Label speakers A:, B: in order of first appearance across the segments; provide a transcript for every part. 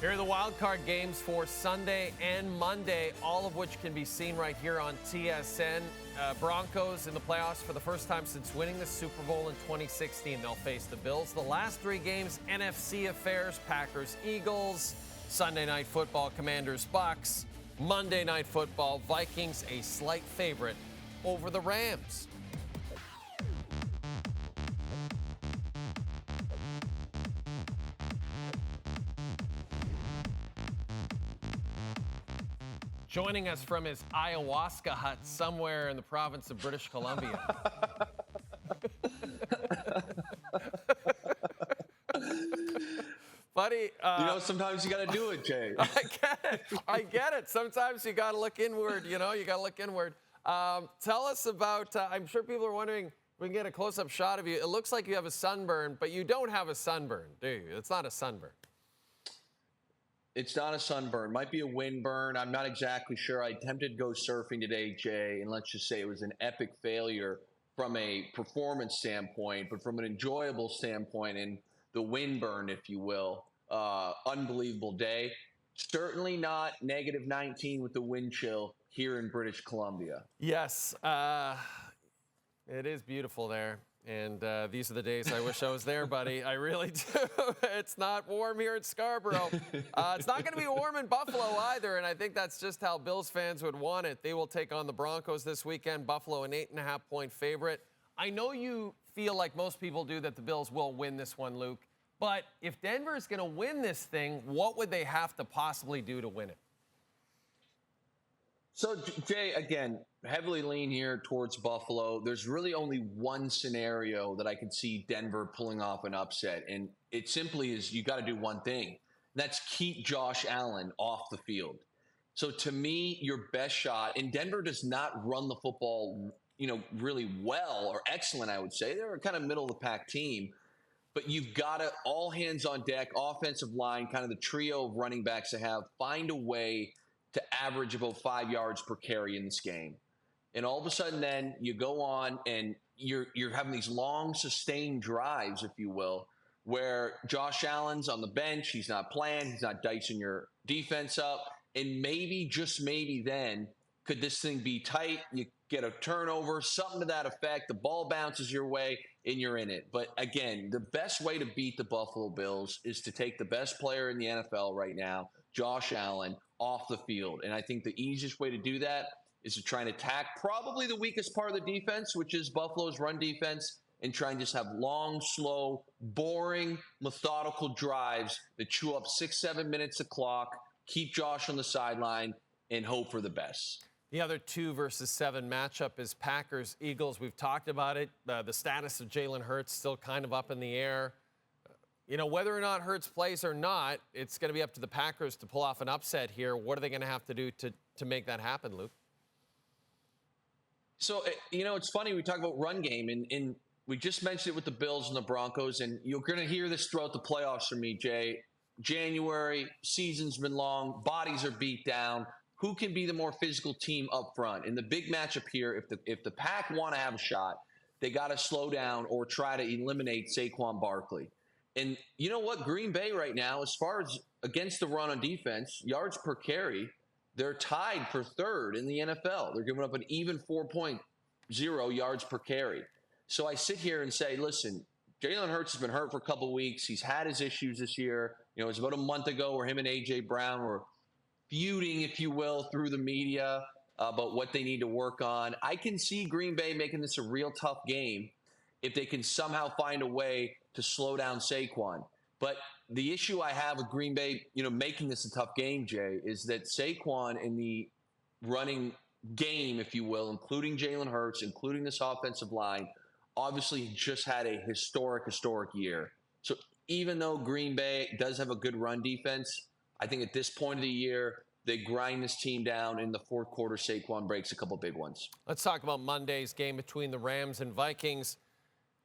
A: Here are the wild card games for Sunday and Monday, all of which can be seen right here on TSN. Broncos in the playoffs for the first time since winning the Super Bowl in 2016. They'll face the Bills. The last three games, NFC affairs, Packers, Eagles. Sunday night football, Commanders, Bucks. Monday night football, Vikings a slight favorite over the Rams. Joining us from his ayahuasca hut somewhere in the province of British Columbia. Buddy.
B: Sometimes you got to do it, Jay.
A: I get it. Sometimes you got to look inward, you got to look inward. Tell us about, I'm sure people are wondering, we can get a close-up shot of you. It looks like you have a sunburn, but you don't have a sunburn, do you? It's not a sunburn.
B: It's not a sunburn. Might be a windburn. I'm not exactly sure. I attempted to go surfing today, Jay, and let's just say it was an epic failure from a performance standpoint, but from an enjoyable standpoint and the windburn, if you will. Unbelievable day. Certainly not negative 19 with the wind chill here in British Columbia.
A: Yes, it is beautiful there. And these are the days I wish I was there, buddy. I really do. It's not warm here at Scarborough. It's not going to be warm in Buffalo either, and I think that's just how Bills fans would want it. They will take on the Broncos this weekend. Buffalo, an 8.5-point favorite. I know you feel like most people do that the Bills will win this one, Luke. But if Denver is going to win this thing, what would they have to possibly do to win it?
B: So, Jay, again, heavily lean here towards Buffalo. There's really only one scenario that I can see Denver pulling off an upset, and it simply is you got to do one thing. That's keep Josh Allen off the field. So, to me, your best shot, and Denver does not run the football, really well or excellent, I would say. They're a kind of middle-of-the-pack team. But you've got to, all hands on deck, offensive line, kind of the trio of running backs to have, find a way to average about 5 yards per carry in this game. And all of a sudden then you go on and you're having these long sustained drives, if you will, where Josh Allen's on the bench, he's not playing, he's not dicing your defense up, and maybe, just maybe then, could this thing be tight, you get a turnover, something to that effect, the ball bounces your way, and you're in it. But again, the best way to beat the Buffalo Bills is to take the best player in the NFL right now, Josh Allen, off the field. And I think the easiest way to do that is to try and attack probably the weakest part of the defense, which is Buffalo's run defense, and try and just have long, slow, boring, methodical drives that chew up 6-7 minutes of clock, keep Josh on the sideline, and hope for the best.
A: The other 2 versus 7 matchup is Packers-Eagles. We've talked about it. The status of Jalen Hurts still kind of up in the air. Whether or not Hurts plays or not, it's going to be up to the Packers to pull off an upset here. What are they going to have to do to make that happen, Luke?
B: So, it's funny. We talk about run game, and we just mentioned it with the Bills and the Broncos, and you're going to hear this throughout the playoffs from me, Jay. January, season's been long, bodies are beat down. Who can be the more physical team up front? In the big matchup here, if the Pack want to have a shot, they got to slow down or try to eliminate Saquon Barkley. And you know what? Green Bay right now, as far as against the run on defense, yards per carry, they're tied for third in the NFL. They're giving up an even 4.0 yards per carry. So I sit here and say, listen, Jalen Hurts has been hurt for a couple of weeks. He's had his issues this year. It was about a month ago where him and A.J. Brown were feuding, if you will, through the media about what they need to work on. I can see Green Bay making this a real tough game if they can somehow find a way to slow down Saquon. But the issue I have with Green Bay, making this a tough game, Jay, is that Saquon in the running game, if you will, including Jalen Hurts, including this offensive line, obviously just had a historic year. So even though Green Bay does have a good run defense, I think at this point of the year, they grind this team down. In the fourth quarter, Saquon breaks a couple big ones.
A: Let's talk about Monday's game between the Rams and Vikings.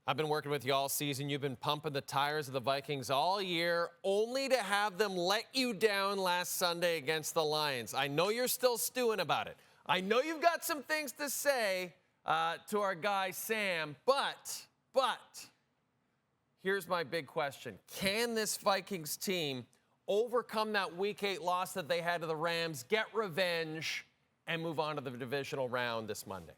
A: I've been working with you all season. You've been pumping the tires of the Vikings all year, only to have them let you down last Sunday against the Lions. I know you're still stewing about it. I know you've got some things to say to our guy Sam, but here's my big question. Can this Vikings team overcome that Week 8 loss that they had to the Rams, get revenge, and move on to the divisional round this Monday?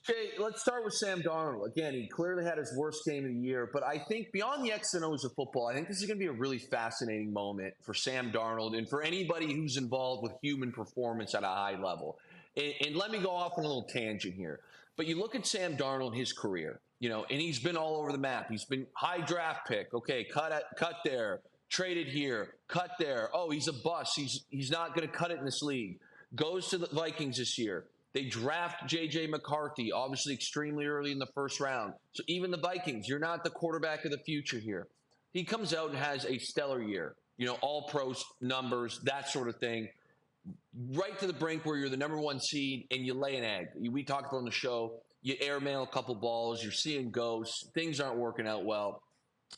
B: Jay, let's start with Sam Darnold. Again, he clearly had his worst game of the year, but I think beyond the X and O's of football, I think this is going to be a really fascinating moment for Sam Darnold and for anybody who's involved with human performance at a high level. And let me go off on a little tangent here. But you look at Sam Darnold, his career, and he's been all over the map. He's been high draft pick. Okay, cut there, traded here, cut there. Oh, he's a bust. He's not going to cut it in this league. Goes to the Vikings this year. They draft J.J. McCarthy, obviously extremely early in the first round. So even the Vikings, you're not the quarterback of the future here. He comes out and has a stellar year, all pro numbers, that sort of thing. Right to the brink where you're the number 1 seed and you lay an egg. We talked about on the show, you airmail a couple balls, you're seeing ghosts, things aren't working out well.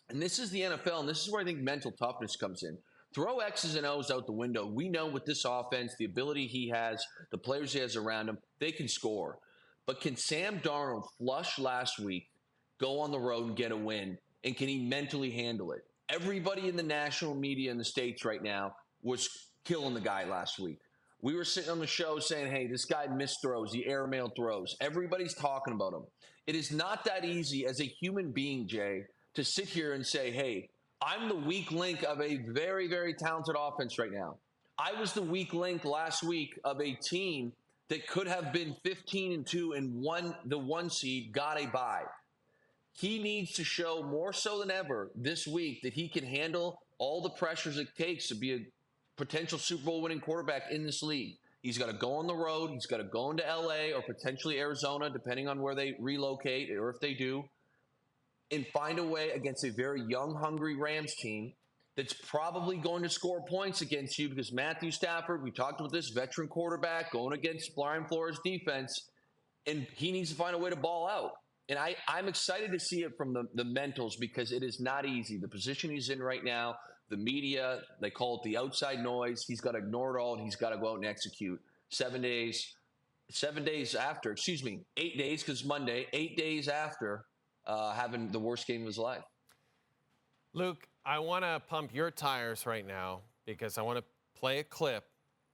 B: And this is the NFL, and this is where I think mental toughness comes in. Throw X's and O's out the window. We know with this offense, the ability he has, the players he has around him, they can score. But can Sam Darnold flush last week, go on the road and get a win? And can he mentally handle it? Everybody in the national media in the States right now was killing the guy last week. We were sitting on the show saying, hey, this guy missed throws, he airmail throws. Everybody's talking about him. It is not that easy as a human being, Jay, to sit here and say, hey, I'm the weak link of a very, very talented offense right now. I was the weak link last week of a team that could have been 15-2 and won the 1 seed, got a bye. He needs to show more so than ever this week that he can handle all the pressures it takes to be a potential Super Bowl winning quarterback in this league. He's got to go on the road. He's got to go into LA or potentially Arizona, depending on where they relocate or if they do, and find a way against a very young, hungry Rams team that's probably going to score points against you because Matthew Stafford, we talked about this, veteran quarterback going against Brian Flores' defense, and he needs to find a way to ball out. And I'm excited to see it from the mentals because it is not easy. The position he's in right now, the media, they call it the outside noise. He's got to ignore it all, and he's got to go out and execute. 8 days after because Monday, 8 days after having the worst game of his life.
A: Luke, I want to pump your tires right now because I want to play a clip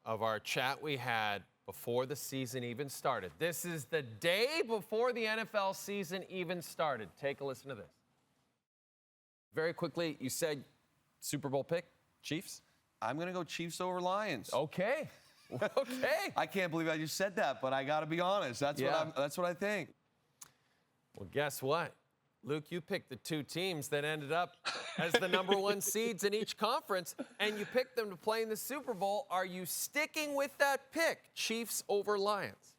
A: of our chat we had before the season even started. This is the day before the NFL season even started. Take a listen to this. Very quickly, you said Super Bowl pick, Chiefs?
C: I'm going to go Chiefs over Lions.
A: Okay. Okay.
C: I can't believe I just said that, but I got to be honest. That's what I think.
A: Well, guess what? Luke, you picked the 2 teams that ended up as the number 1 seeds in each conference, and you picked them to play in the Super Bowl. Are you sticking with that pick, Chiefs over Lions?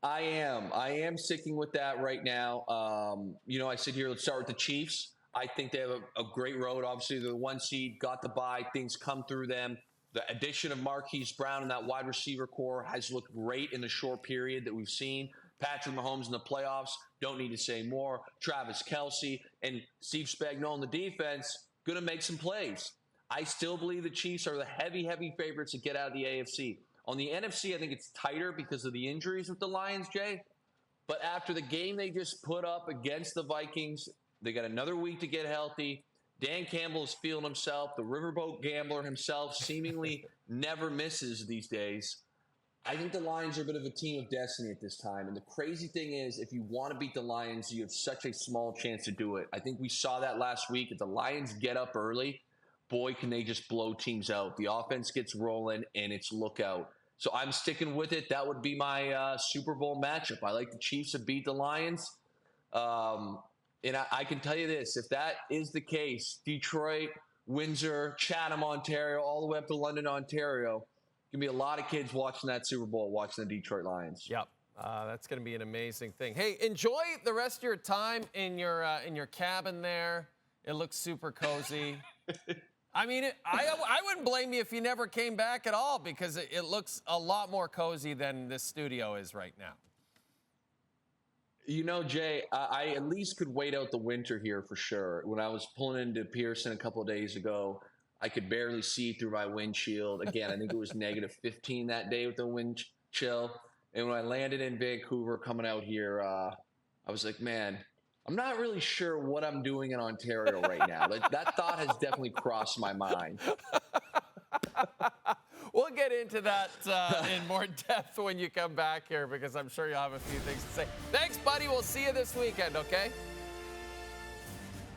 B: I am sticking with that right now. I sit here, let's start with the Chiefs. I think they have a great road. Obviously, they're the 1 seed, got the bye, things come through them. The addition of Marquise Brown and that wide receiver core has looked great in the short period that we've seen. Patrick Mahomes in the playoffs, don't need to say more. Travis Kelce and Steve Spagnuolo in the defense, going to make some plays. I still believe the Chiefs are the heavy, heavy favorites to get out of the AFC. On the NFC, I think it's tighter because of the injuries with the Lions, Jay. But after the game they just put up against the Vikings, they got another week to get healthy. Dan Campbell is feeling himself. The riverboat gambler himself seemingly never misses these days. I think the Lions are a bit of a team of destiny at this time. And the crazy thing is, if you want to beat the Lions, you have such a small chance to do it. I think we saw that last week. If the Lions get up early, boy, can they just blow teams out. The offense gets rolling, and it's look out. So I'm sticking with it. That would be my Super Bowl matchup. I like the Chiefs to beat the Lions. And I can tell you this, if that is the case, Detroit, Windsor, Chatham, Ontario, all the way up to London, Ontario, going to be a lot of kids watching that Super Bowl, watching the Detroit Lions.
A: Yep. That's going to be an amazing thing. Hey, enjoy the rest of your time in your cabin there. It looks super cozy. I mean, I wouldn't blame you if you never came back at all because it looks a lot more cozy than this studio is right now.
B: You know, Jay, I at least could wait out the winter here for sure. When I was pulling into Pearson a couple of days ago, I could barely see through my windshield. Again, I think it was negative 15 that day with the wind chill. And when I landed in Vancouver coming out here, I was like, man, I'm not really sure what I'm doing in Ontario right now. That thought has definitely crossed my mind.
A: We'll get into that in more depth when you come back here, because I'm sure you'll have a few things to say. Thanks, buddy. We'll see you this weekend, okay?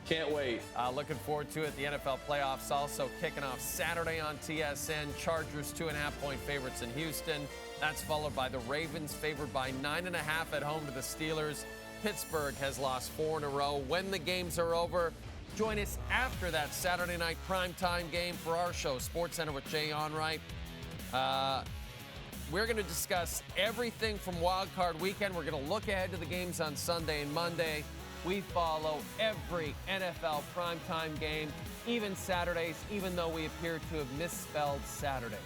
B: Can't wait.
A: Looking forward to it. The NFL playoffs also kicking off Saturday on TSN. Chargers 2.5-point favorites in Houston. That's followed by the Ravens favored by 9.5 at home to the Steelers. Pittsburgh has lost 4 in a row. When the games are over, join us after that Saturday night primetime game for our show, SportsCenter with Jay Onrait. We're going to discuss everything from Wild Card Weekend. We're going to look ahead to the games on Sunday and Monday. We follow every NFL primetime game, even Saturdays, even though we appear to have misspelled Saturday.